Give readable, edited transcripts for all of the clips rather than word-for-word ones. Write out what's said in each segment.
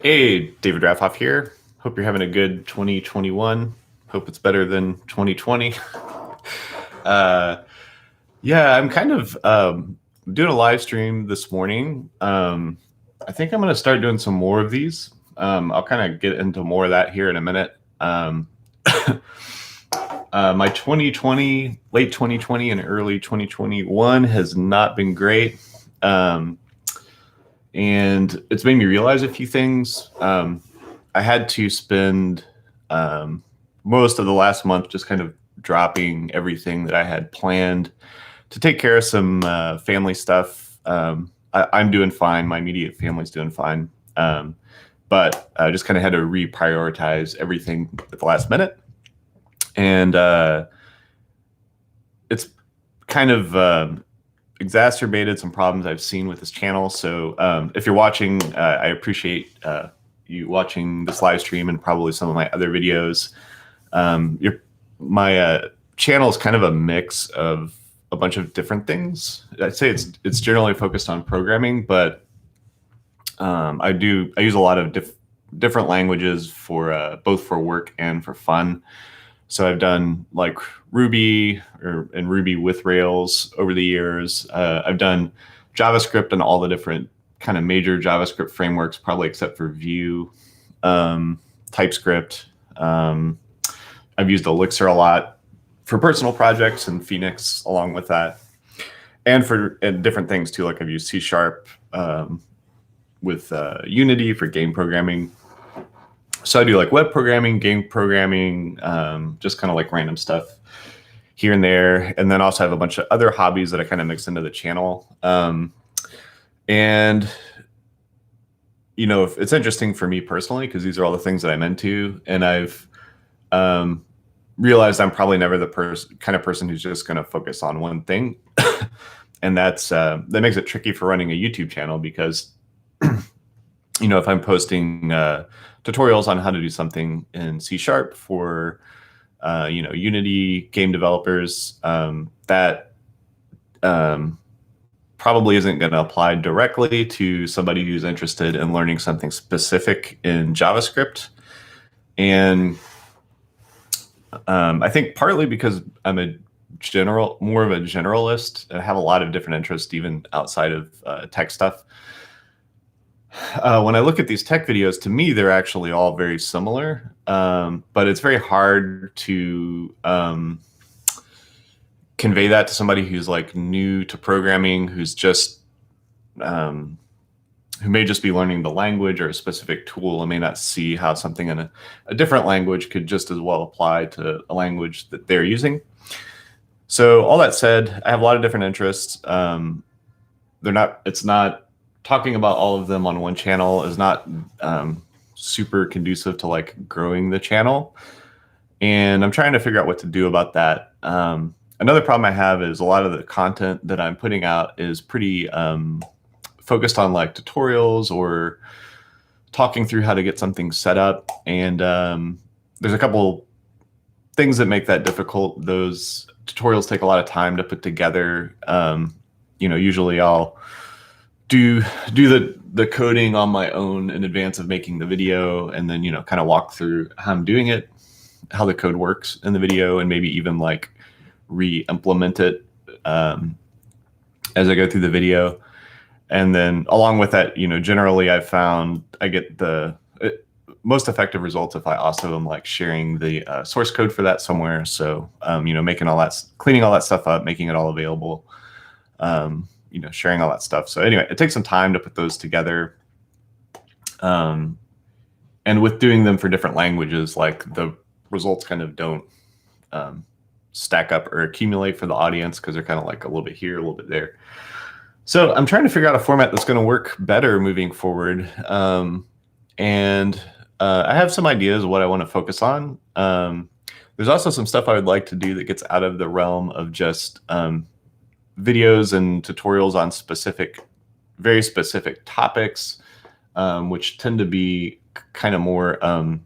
Hey, David Raffoff here. Hope you're having a good 2021. Hope it's better than 2020. uh, yeah, I'm kind of doing a live stream this morning. I think I'm going to start doing some more of these. I'll kind of get into more of that here in a minute. My 2020, late 2020 and early 2021 has not been great. And it's made me realize a few things. I had to spend most of the last month just kind of dropping everything that I had planned to take care of some family stuff. I'm doing fine. My immediate family's doing fine. But I just kind of had to reprioritize everything at the last minute. And it's kind of exacerbated some problems I've seen with this channel. So if you're watching, I appreciate you watching this live stream and probably some of my other videos. My channel is kind of a mix of a bunch of different things. I'd say it's generally focused on programming, but I use a lot of different languages for both for work and for fun. So I've done like Ruby and Ruby with Rails over the years. I've done JavaScript and all the different kind of major JavaScript frameworks, probably except for Vue, TypeScript. I've used Elixir a lot for personal projects and Phoenix along with that, and for different things too. Like I've used C# with Unity for game programming. So I do like web programming, game programming, just kind of like random stuff here and there. And then also have a bunch of other hobbies that I kind of mix into the channel. And, you know, it's interesting for me personally, because these are all the things that I'm into. And I've realized I'm probably never the kind of person who's just going to focus on one thing. And that makes it tricky for running a YouTube channel because, you know, if I'm posting tutorials on how to do something in C# for, you know, Unity game developers, that probably isn't going to apply directly to somebody who's interested in learning something specific in JavaScript. And I think partly because I'm more of a generalist and have a lot of different interests, even outside of tech stuff. When I look at these tech videos, to me, they're actually all very similar, but it's very hard to convey that to somebody who's like new to programming, who's just who may just be learning the language or a specific tool and may not see how something in a different language could just as well apply to a language that they're using. So all that said, I have a lot of different interests. It's not talking about all of them on one channel is not super conducive to like growing the channel. And I'm trying to figure out what to do about that. Another problem I have is a lot of the content that I'm putting out is pretty focused on like tutorials or talking through how to get something set up. And there's a couple things that make that difficult. Those tutorials take a lot of time to put together. You know, usually I'll do the coding on my own in advance of making the video, and then, you know, kind of walk through how I'm doing it, how the code works in the video, and maybe even like re-implement it as I go through the video. And then along with that, you know, generally I found I get the most effective results if I also am like sharing the source code for that somewhere. So, you know, cleaning all that stuff up, making it all available, you know, sharing all that stuff. So anyway, it takes some time to put those together. And with doing them for different languages, like the results kind of don't stack up or accumulate for the audience because they're kind of like a little bit here, a little bit there. So I'm trying to figure out a format that's going to work better moving forward. And I have some ideas of what I want to focus on. There's also some stuff I would like to do that gets out of the realm of just videos and tutorials on very specific topics, which tend to be kind of more, I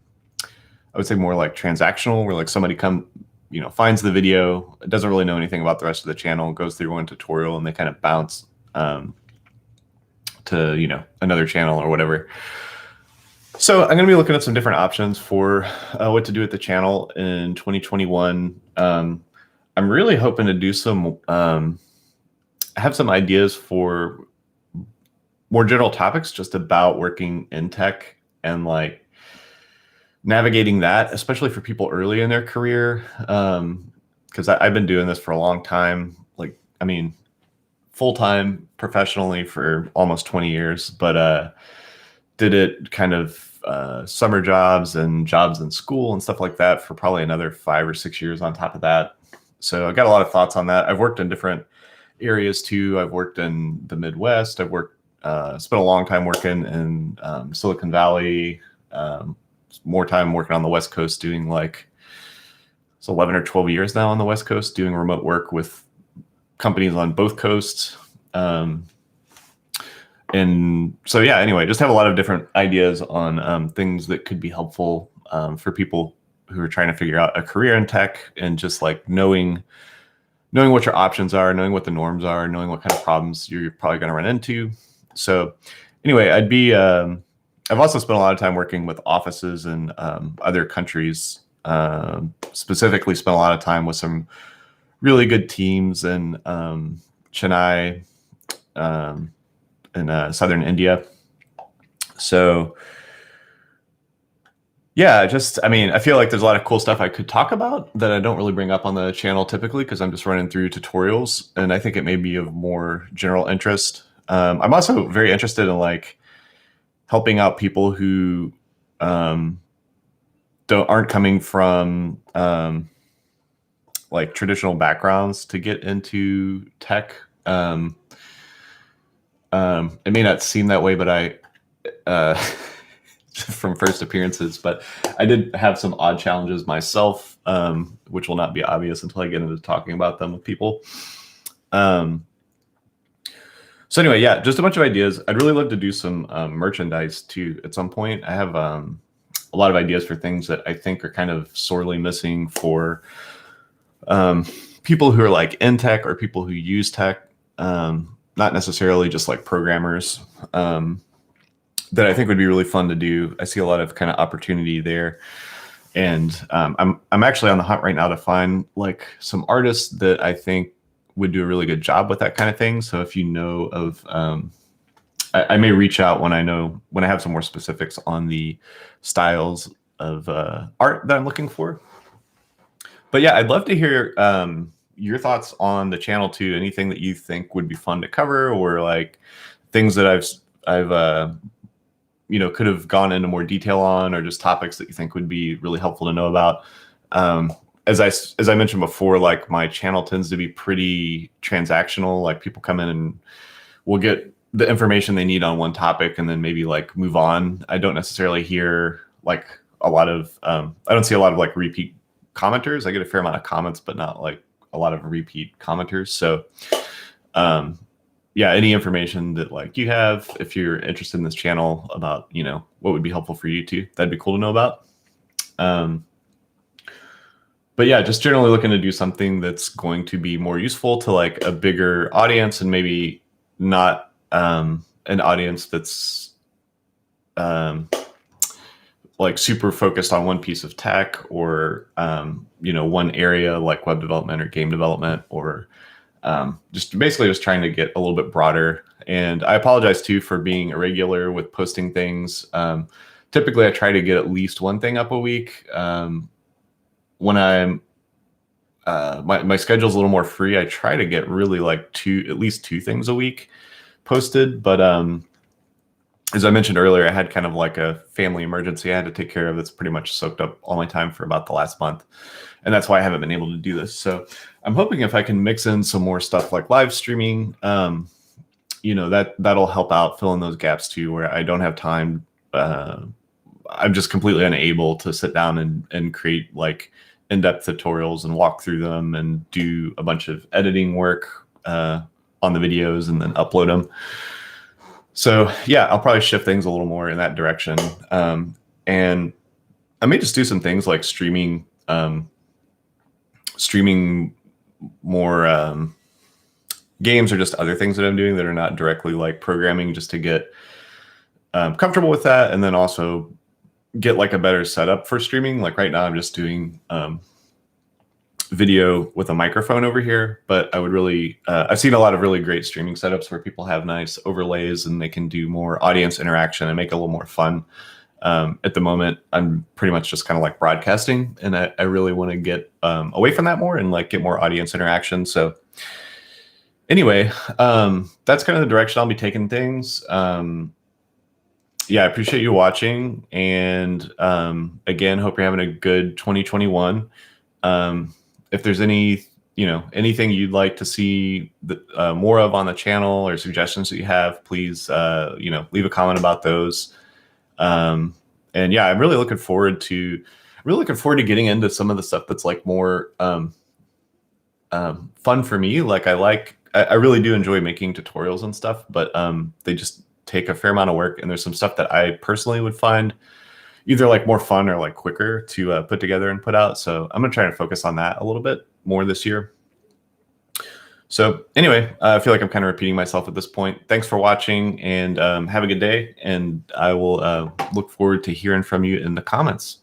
would say more like transactional, where like somebody finds the video, doesn't really know anything about the rest of the channel, goes through one tutorial, and they kind of bounce to, you know, another channel or whatever. So I'm going to be looking at some different options for what to do with the channel in 2021. I'm really hoping to do some, I have some ideas for more general topics just about working in tech and like navigating that, especially for people early in their career. Because I've been doing this for a long time. Like, I mean, full time professionally for almost 20 years, but did it kind of summer jobs and jobs in school and stuff like that for probably another 5 or 6 years on top of that. So I got a lot of thoughts on that. I've worked in different areas too. I've worked in the Midwest. I've worked, spent a long time working in Silicon Valley, more time working on the West Coast doing like, it's 11 or 12 years now on the West Coast doing remote work with companies on both coasts. And so, yeah, anyway, just have a lot of different ideas on things that could be helpful for people who are trying to figure out a career in tech, and just like knowing what your options are, knowing what the norms are, knowing what kind of problems you're probably going to run into. So anyway, I've also spent a lot of time working with offices in other countries, specifically spent a lot of time with some really good teams in Chennai, in southern India. So yeah, I feel like there's a lot of cool stuff I could talk about that I don't really bring up on the channel typically because I'm just running through tutorials, and I think it may be of more general interest. I'm also very interested in like helping out people who aren't coming from like traditional backgrounds to get into tech. It may not seem that way, but from first appearances, but I did have some odd challenges myself, which will not be obvious until I get into talking about them with people. So anyway, yeah, just a bunch of ideas. I'd really love to do some merchandise too at some point. I have a lot of ideas for things that I think are kind of sorely missing for people who are like in tech or people who use tech, not necessarily just like programmers, that I think would be really fun to do. I see a lot of kind of opportunity there. And I'm actually on the hunt right now to find like some artists that I think would do a really good job with that kind of thing. So if you know of, I may reach out when I have some more specifics on the styles of art that I'm looking for. But yeah, I'd love to hear your thoughts on the channel too. Anything that you think would be fun to cover, or like things that I've could have gone into more detail on, or just topics that you think would be really helpful to know about. As I mentioned before, like my channel tends to be pretty transactional. Like people come in and will get the information they need on one topic and then maybe like move on. I don't necessarily hear like a lot of, I don't see a lot of like repeat commenters. I get a fair amount of comments, but not like a lot of repeat commenters. So, yeah, any information that like you have, if you're interested in this channel about, what would be helpful for you too, that'd be cool to know about. But yeah, just generally looking to do something that's going to be more useful to like a bigger audience, and maybe not an audience that's like super focused on one piece of tech, or one area like web development or game development, or just trying to get a little bit broader. And I apologize too for being irregular with posting things. Typically I try to get at least one thing up a week. When I'm my schedule's a little more free, I try to get really like at least two things a week posted. But as I mentioned earlier, I had kind of like a family emergency I had to take care of that's pretty much soaked up all my time for about the last month. And that's why I haven't been able to do this. So I'm hoping if I can mix in some more stuff like live streaming, that'll help out fill in those gaps too, where I don't have time. I'm just completely unable to sit down and create like in-depth tutorials and walk through them and do a bunch of editing work on the videos and then upload them. So yeah, I'll probably shift things a little more in that direction. And I may just do some things like streaming more games, or just other things that I'm doing that are not directly like programming, just to get comfortable with that. And then also get like a better setup for streaming. Like right now, I'm just doing video with a microphone over here, but I would really, I've seen a lot of really great streaming setups where people have nice overlays and they can do more audience interaction and make it a little more fun. At the moment, I'm pretty much just kind of like broadcasting, and I really want to get away from that more and like get more audience interaction. So anyway, that's kind of the direction I'll be taking things. Yeah, I appreciate you watching, and again, hope you're having a good 2021. If there's anything you'd like to see more of on the channel or suggestions that you have, please leave a comment about those. And yeah, I'm really looking forward to getting into some of the stuff that's like more fun for me. Like I really do enjoy making tutorials and stuff, but they just take a fair amount of work, and there's some stuff that I personally would find either like more fun or like quicker to put together and put out. So I'm gonna try and focus on that a little bit more this year. So anyway, I feel like I'm kind of repeating myself at this point. Thanks for watching, and have a good day. And I will look forward to hearing from you in the comments.